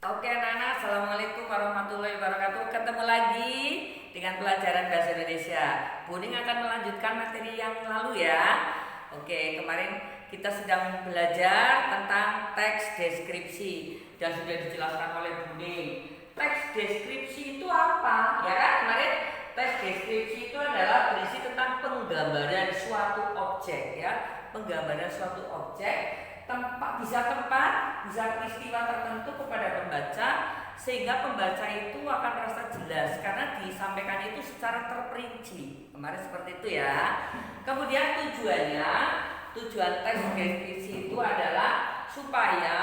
Oke anak-anak, Assalamualaikum warahmatullahi wabarakatuh. Ketemu lagi dengan pelajaran Bahasa Indonesia. Buning akan melanjutkan materi yang lalu ya. Oke, kemarin kita sedang belajar tentang teks deskripsi dan sudah dijelaskan oleh Buning. Teks deskripsi itu apa? Ya kan, kemarin teks deskripsi itu adalah berisi tentang penggambaran suatu objek ya. Penggambaran suatu objek, tempat, bisa peristiwa tertentu kepada pembaca sehingga pembaca itu akan merasa jelas karena disampaikan itu secara terperinci. Kemarin seperti itu ya. Kemudian tujuan teks deskripsi itu adalah supaya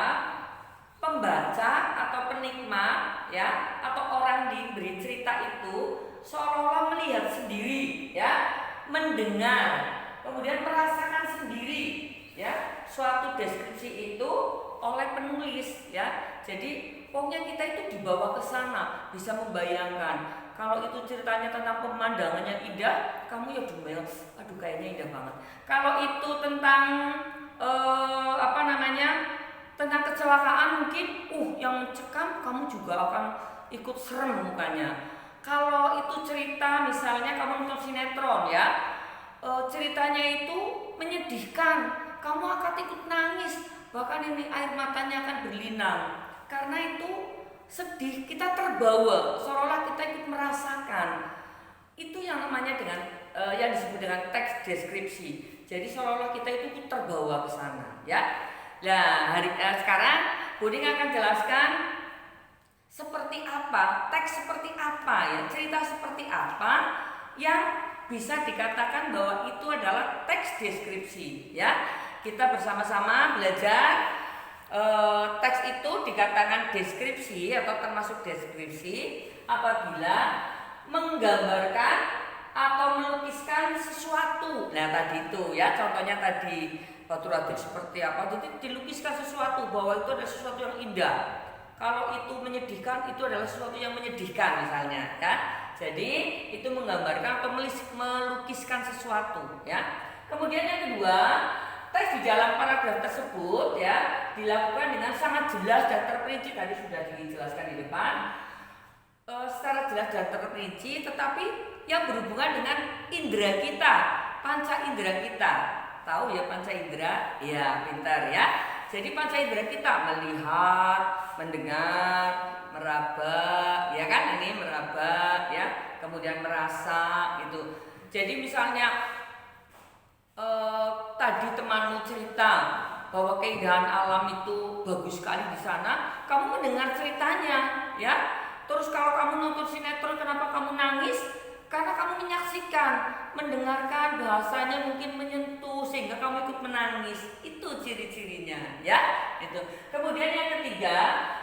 pembaca atau penikmat ya atau orang diberi cerita itu seolah-olah melihat sendiri ya, mendengar, kemudian merasakan sendiri ya suatu deskripsi itu oleh penulis ya. Jadi pokoknya kita itu dibawa ke sana, bisa membayangkan. Kalau itu ceritanya tentang pemandangannya indah, kamu ya dumel, aduh kayaknya indah banget. Kalau itu tentang tentang kecelakaan mungkin yang mencekam, kamu juga akan ikut serem mukanya. Kalau itu cerita misalnya kamu nonton sinetron ya, ceritanya itu menyedihkan, kamu akan ikut nangis, bahkan ini air matanya akan berlinang karena itu sedih, kita terbawa, seolah kita ikut merasakan. Itu yang namanya dengan yang disebut dengan teks deskripsi. Jadi seolah-olah kita itu terbawa ke sana ya. Nah, sekarang Buding akan jelaskan seperti apa, teks seperti apa ya, cerita seperti apa yang bisa dikatakan bahwa itu adalah teks deskripsi ya. Kita bersama-sama belajar teks itu dikatakan deskripsi atau termasuk deskripsi apabila menggambarkan atau melukiskan sesuatu. Nah tadi itu ya, contohnya tadi batu radik seperti apa, jadi dilukiskan sesuatu bahwa itu adalah sesuatu yang indah. Kalau itu menyedihkan, itu adalah sesuatu yang menyedihkan misalnya ya. Jadi itu menggambarkan atau melukiskan sesuatu ya. Kemudian yang kedua, teks di dalam paragraf tersebut ya dilakukan dengan sangat jelas dan terperinci. Tadi sudah dijelaskan di depan, secara jelas dan terperinci, tetapi yang berhubungan dengan indera kita, panca indera kita. Tahu ya panca indera? Ya, pintar ya. Jadi panca indera kita melihat, mendengar, meraba, ya kan, ini meraba ya, kemudian merasa gitu. Jadi misalnya tadi temanmu cerita bahwa keindahan alam itu bagus sekali di sana, kamu mendengar ceritanya ya. Terus kalau kamu nonton sinetron, kenapa kamu nangis? Karena kamu menyaksikan, mendengarkan bahasanya mungkin menyentuh sehingga kamu ikut menangis. Itu ciri-cirinya ya. Itu. Kemudian yang ketiga,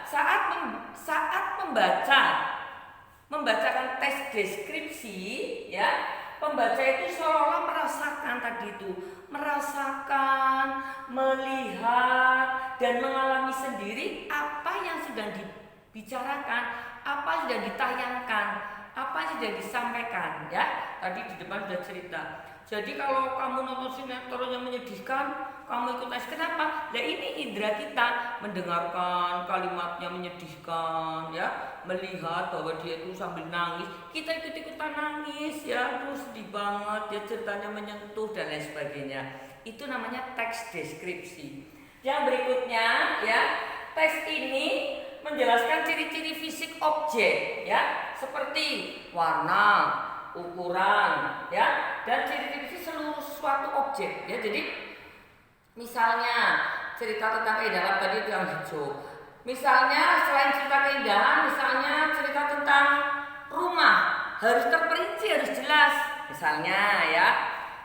saat membacakan teks deskripsi ya, pembaca itu seolah-olah merasakan tadi itu, merasakan, melihat dan mengalami sendiri apa yang sedang dibicarakan, apa yang sudah ditayangkan, apa yang sudah disampaikan ya. Tadi di depan sudah cerita. Jadi kalau kamu nonton sinetron yang menyedihkan, kamu ikut tes. Kenapa? Nah ini indera kita, mendengarkan kalimatnya menyedihkan ya, melihat bahwa dia itu sambil nangis, kita ikut-ikutan nangis ya, terus sedih banget ya, ceritanya menyentuh dan lain sebagainya. Itu namanya teks deskripsi. Yang berikutnya ya, teks ini menjelaskan ciri-ciri fisik objek ya, seperti warna, ukuran ya, dan ciri-ciri seluruh suatu objek ya. Jadi misalnya cerita tentang keindahan tadi itu yang hijau. Misalnya selain cerita keindahan, misalnya cerita tentang rumah, harus terperinci, harus jelas. Misalnya ya,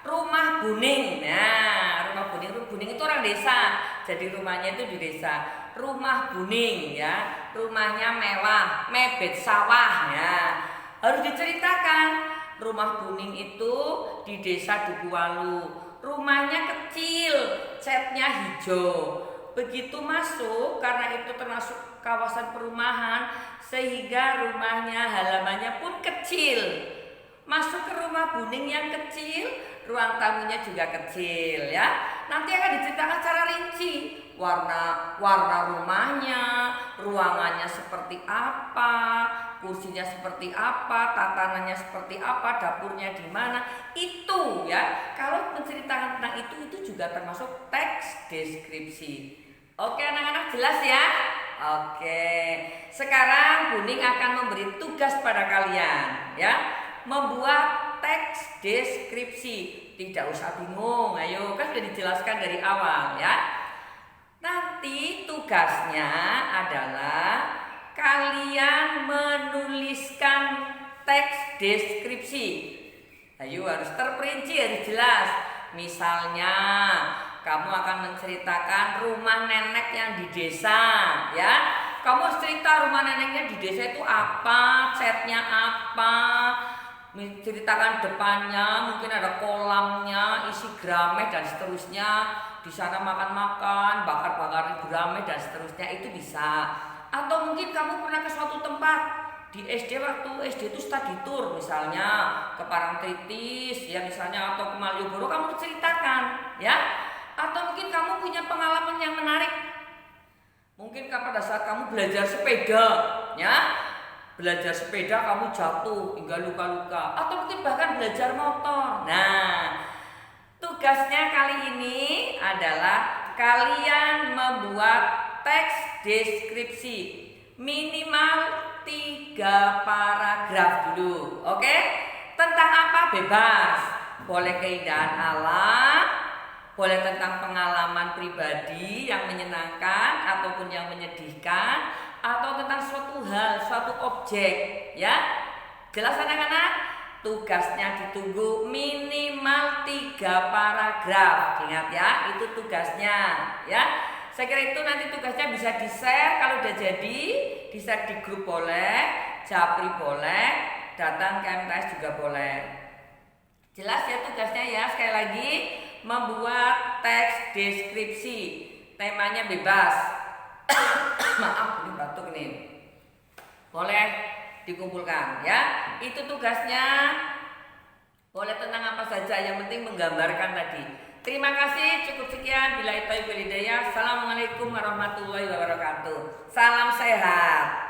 rumah Buning. Nah, rumah Buning itu orang desa. Jadi rumahnya itu di desa. Rumah Buning ya, rumahnya mewah, mebet sawah ya. Harus diceritakan. Rumah Buning itu di desa Dukuwalu. Rumahnya kecil, catnya hijau. Begitu masuk, karena itu termasuk kawasan perumahan, sehingga rumahnya, halamannya pun kecil. Masuk ke rumah Buning yang kecil, ruang tamunya juga kecil ya. nanti akan diceritakan secara rinci. Warna rumahnya, ruangannya seperti apa, kursinya seperti apa, tatanannya seperti apa, dapurnya di mana. Itu ya, kalau menceritakan tentang itu juga termasuk teks deskripsi. Oke anak-anak, jelas ya? Oke, sekarang Buning akan memberi tugas pada kalian ya, membuat teks deskripsi. Tidak usah bingung, ayo kan sudah dijelaskan dari awal ya. Nanti tugasnya adalah kalian menuliskan teks deskripsi. Ayo harus terperinci, harus jelas. Misalnya kamu akan menceritakan rumah nenek yang di desa ya. Kamu harus cerita rumah neneknya di desa itu apa, catnya apa, menceritakan depannya, mungkin ada kolamnya, isi grameh dan seterusnya. Di sana makan-makan, bakar-bakar gurame dan seterusnya, itu bisa. Atau mungkin kamu pernah ke suatu tempat di SD, waktu SD itu study tour misalnya ke Parangtritis ya misalnya, atau ke Malioboro, kamu ceritakan ya. Atau mungkin kamu punya pengalaman yang menarik, mungkin pada saat kamu belajar sepeda ya, belajar sepeda kamu jatuh hingga luka-luka, atau mungkin bahkan belajar motor. Nah, tugasnya kali ini adalah kalian membuat teks deskripsi minimal 3 paragraf dulu. Oke? Tentang apa? Bebas. Boleh keindahan alam, boleh tentang pengalaman pribadi yang menyenangkan ataupun yang menyedihkan, atau tentang suatu hal, suatu objek ya. Jelas anak-anak? Tugasnya ditunggu minimal 3 paragraf. Ingat ya, itu tugasnya ya. Saya kira itu nanti tugasnya bisa di-share kalau udah jadi, di-share di grup boleh, Japri boleh, datang ke MTS juga boleh. Jelas ya tugasnya ya. Sekali lagi, membuat teks deskripsi. Temanya bebas. Maaf, ini batuk nih. Boleh dikumpulkan ya. Itu tugasnya, boleh tentang apa saja, yang penting menggambarkan tadi. Terima kasih, cukup sekian. Billahi taufiq wal hidayah. Assalamualaikum warahmatullahi wabarakatuh. Salam sehat.